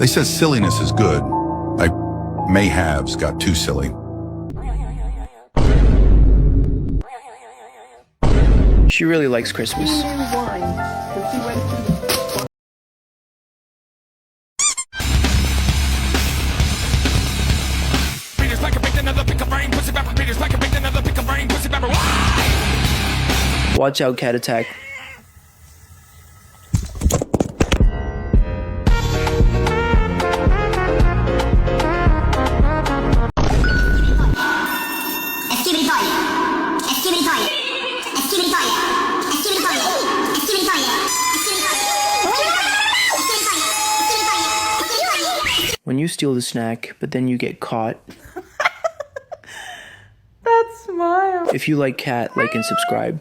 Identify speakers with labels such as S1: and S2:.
S1: They said silliness is good. I may have's got too silly.
S2: She really likes Christmas. Watch out, cat attack. When you steal the snack, but then you get caught.
S3: That smile.
S2: If you like cat, like and subscribe.